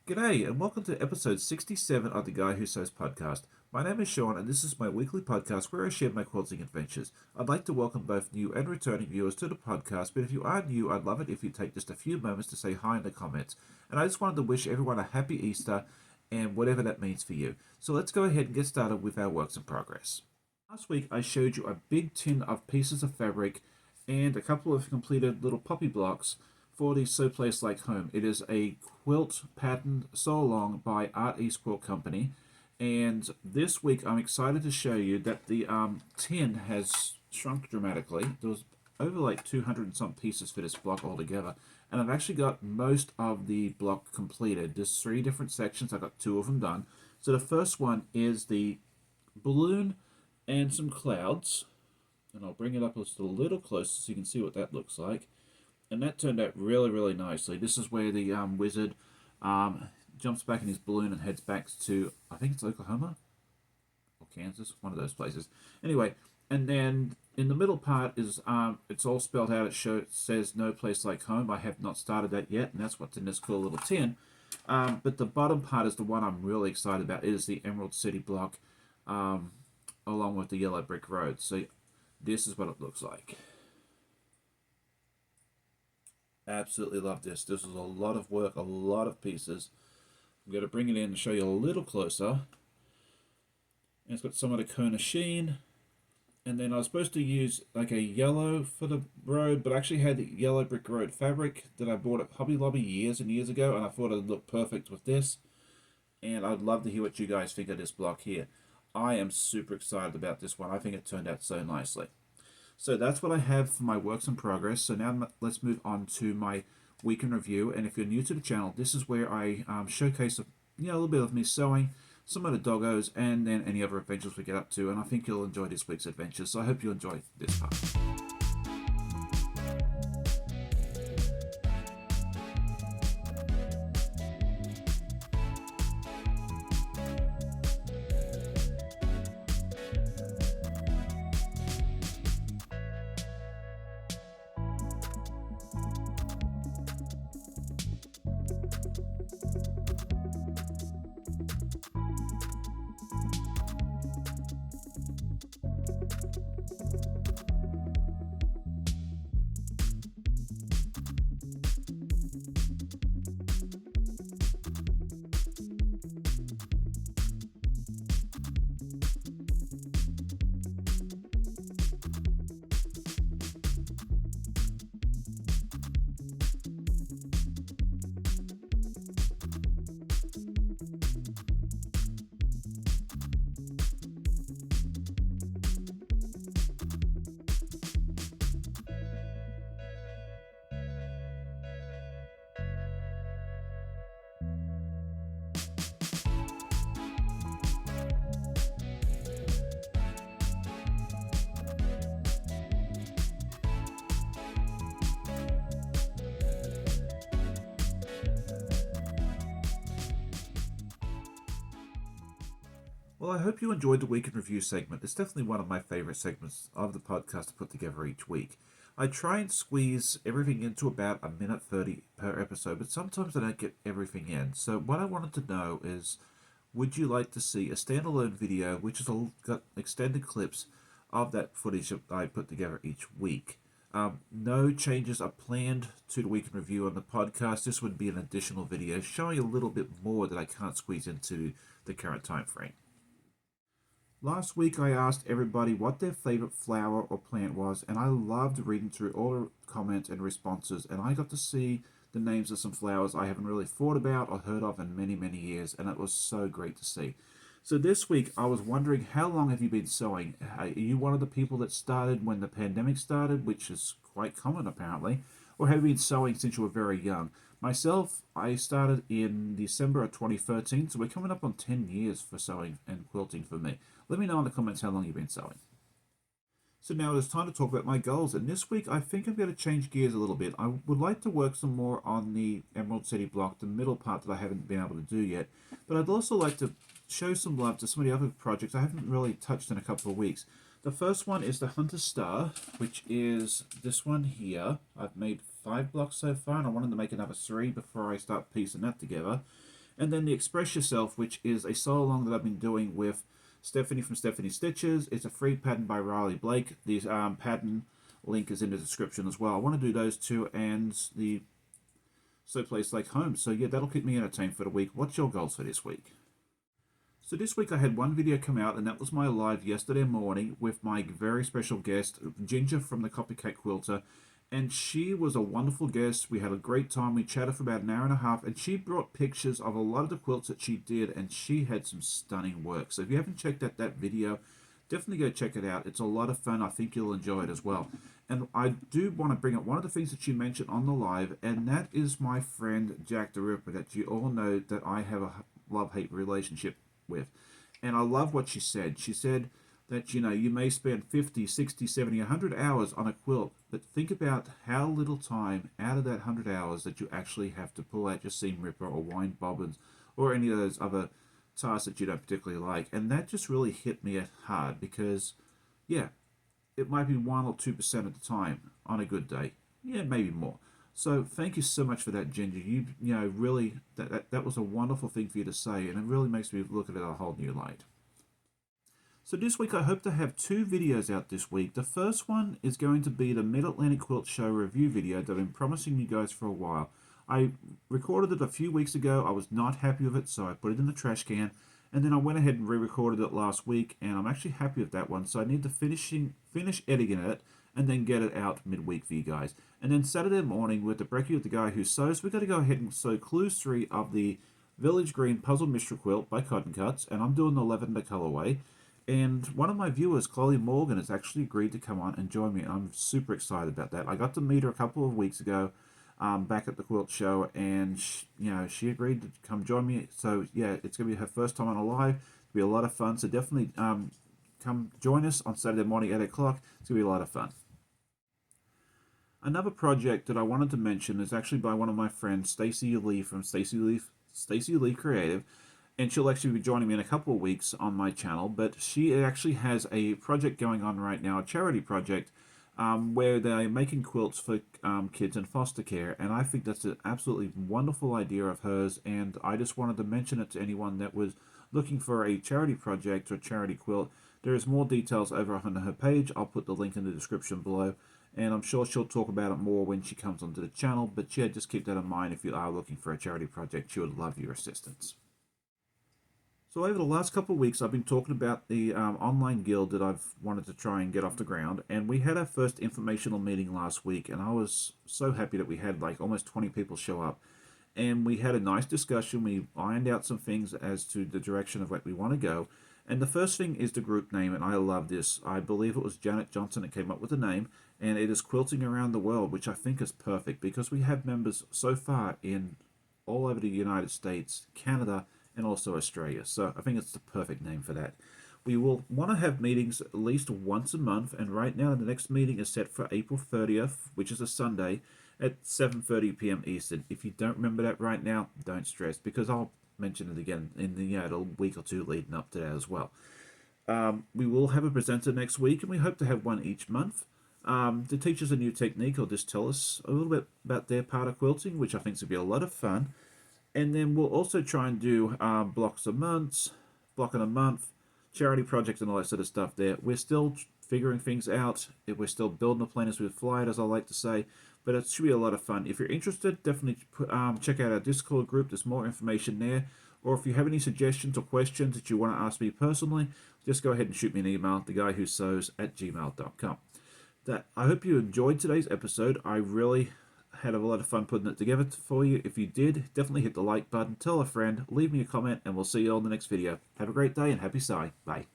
G'day, and welcome to episode 67 of the Guy Who Sews podcast. My name is Sean, and this is my weekly podcast where I share my quilting adventures. I'd like to welcome both new and returning viewers to the podcast, but if you are new, I'd love it if you take just a few moments to say hi in the comments. And I just wanted to wish everyone a happy Easter and whatever that means for you. So let's go ahead and get started with our works in progress. Last week, I showed you a big tin of pieces of fabric and a couple of completed little puppy blocks for the So Place Like Home. It is a quilt pattern sew along by Art East Quilt Company, and this week I'm excited to show you that the tin has shrunk dramatically. There was over like 200 and some pieces for this block altogether, and I've actually got most of the block completed. There's 3 different sections. I got 2 of them done. So the first one is the balloon and some clouds, and I'll bring it up just a little closer so you can see what that looks like. And that turned out really, really nicely. This is where the wizard jumps back in his balloon and heads back to, I think it's Oklahoma or Kansas, one of those places. Anyway, and then in the middle part is it's all spelled out. It says "No Place Like Home." I have not started that yet, and that's what's in this cool little tin. But the bottom part is the one I'm really excited about. It is the Emerald City block, along with the yellow brick road. So this is what it looks like. Absolutely love this. This is a lot of work, a lot of pieces. I'm going to bring it in and show you a little closer. And it's got some of the Kona sheen. And then I was supposed to use like a yellow for the road, but I actually had the yellow brick road fabric that I bought at Hobby Lobby years and years ago, and I thought it would look perfect with this. And I'd love to hear what you guys think of this block here. I am super excited about this one. I think it turned out so nicely. So that's what I have for my works in progress. So now let's move on to my week in review. And if you're new to the channel, this is where I showcase a little bit of me sewing, some of the doggos, and then any other adventures we get up to. And I think you'll enjoy this week's adventures. So I hope you enjoy this part. Well, I hope you enjoyed the Week in Review segment. It's definitely one of my favorite segments of the podcast to put together each week. I try and squeeze everything into about a minute 30 per episode, but sometimes I don't get everything in. So what I wanted to know is, would you like to see a standalone video which has got extended clips of that footage that I put together each week? No changes are planned to the Week in Review on the podcast. This would be an additional video showing a little bit more that I can't squeeze into the current time frame. Last week I asked everybody what their favorite flower or plant was, and I loved reading through all the comments and responses, and I got to see the names of some flowers I haven't really thought about or heard of in many, many years, and it was so great to see. So this week I was wondering, how long have you been sewing? Are you one of the people that started when the pandemic started, which is quite common apparently, or have you been sewing since you were very young? Myself, I started in December of 2013, so we're coming up on 10 years for sewing and quilting for me. Let me know in the comments how long you've been sewing. So now it's time to talk about my goals, and this week I think I'm going to change gears a little bit. I would like to work some more on the Emerald City block, the middle part that I haven't been able to do yet, but I'd also like to show some love to some of the other projects I haven't really touched in a couple of weeks. The first one is the Hunter Star, which is this one here. I've made 5 blocks so far, and I wanted to make another 3 before I start piecing that together. And then the Express Yourself, which is a sew-along that I've been doing with Stephanie from Stephanie Stitches. It's a free pattern by Riley Blake. The pattern link is in the description as well. I want to do those two and the Sew Place Like Home. So yeah, that'll keep me entertained for the week. What's your goals for this week? So this week I had one video come out, and that was my live yesterday morning with my very special guest, Ginger from the Copycat Quilter. And she was a wonderful guest. We had a great time. We chatted for about an hour and a half, and she brought pictures of a lot of the quilts that she did, and she had some stunning work. So if you haven't checked out that video, definitely go check it out. It's a lot of fun. I think you'll enjoy it as well. And I do want to bring up one of the things that she mentioned on the live, and that is my friend Jack the Ripper, that you all know that I have a love-hate relationship with. And I love what she said. She said that, you may spend 50, 60, 70, 100 hours on a quilt, but think about how little time out of that 100 hours that you actually have to pull out your seam ripper or wind bobbins or any of those other tasks that you don't particularly like. And that just really hit me hard because, yeah, it might be 1 or 2% of the time on a good day. Yeah, maybe more. So thank you so much for that, Ginger. You really, that was a wonderful thing for you to say, and it really makes me look at it a whole new light. So this week I hope to have 2 videos out this week. The first one is going to be the Mid-Atlantic Quilt Show review video that I've been promising you guys for a while. I recorded it a few weeks ago. I was not happy with it, so I put it in the trash can. And then I went ahead and re-recorded it last week, and I'm actually happy with that one. So I need to finish editing it and then get it out midweek for you guys. And then Saturday morning, with the brekkie with the guy who sews, we've got to go ahead and sew Clues 3 of the Village Green Puzzle Mystery Quilt by Cotton Cuts, and I'm doing the lavender colorway. And one of my viewers, Chloe Morgan, has actually agreed to come on and join me, and I'm super excited about that. I got to meet her a couple of weeks ago back at the quilt show, and she agreed to come join me. So yeah, it's going to be her first time on a live. It'll be a lot of fun, so definitely come join us on Saturday morning at 8 o'clock. It's going to be a lot of fun. Another project that I wanted to mention is actually by one of my friends, Stacey Lee from Stacey Lee Creative, and she'll actually be joining me in a couple of weeks on my channel. But she actually has a project going on right now, a charity project, where they're making quilts for kids in foster care, and I think that's an absolutely wonderful idea of hers. And I just wanted to mention it to anyone that was looking for a charity project or charity quilt. There is more details over on her page. I'll put the link in the description below. And I'm sure she'll talk about it more when she comes onto the channel. But yeah, just keep that in mind if you are looking for a charity project. She would love your assistance. So over the last couple of weeks, I've been talking about the online guild that I've wanted to try and get off the ground. And we had our first informational meeting last week. And I was so happy that we had like almost 20 people show up. And we had a nice discussion. We ironed out some things as to the direction of what we want to go. And the first thing is the group name, and I love this. I believe it was Janet Johnson that came up with the name, and it is Quilting Around the World, which I think is perfect because we have members so far in all over the United States, Canada, and also Australia. So I think it's the perfect name for that. We will want to have meetings at least once a month, and right now the next meeting is set for April 30th, which is a Sunday, at 7:30 p.m. Eastern. If you don't remember that right now, don't stress, because I'll mention it again in the week or two leading up to that as well. We will have a presenter next week, and we hope to have one each month to teach us a new technique or just tell us a little bit about their part of quilting, which I think is going to be a lot of fun. And then we'll also try and do block in a month, charity projects and all that sort of stuff there. We're still figuring things out. We're still building the planners with flight, as I like to say. But it should be a lot of fun. If you're interested, definitely check out our Discord group. There's more information there. Or if you have any suggestions or questions that you want to ask me personally, just go ahead and shoot me an email, theguywhosews@gmail.com. I hope you enjoyed today's episode. I really had a lot of fun putting it together for you. If you did, definitely hit the like button, tell a friend, leave me a comment, and we'll see you all in the next video. Have a great day and happy sewing. Bye.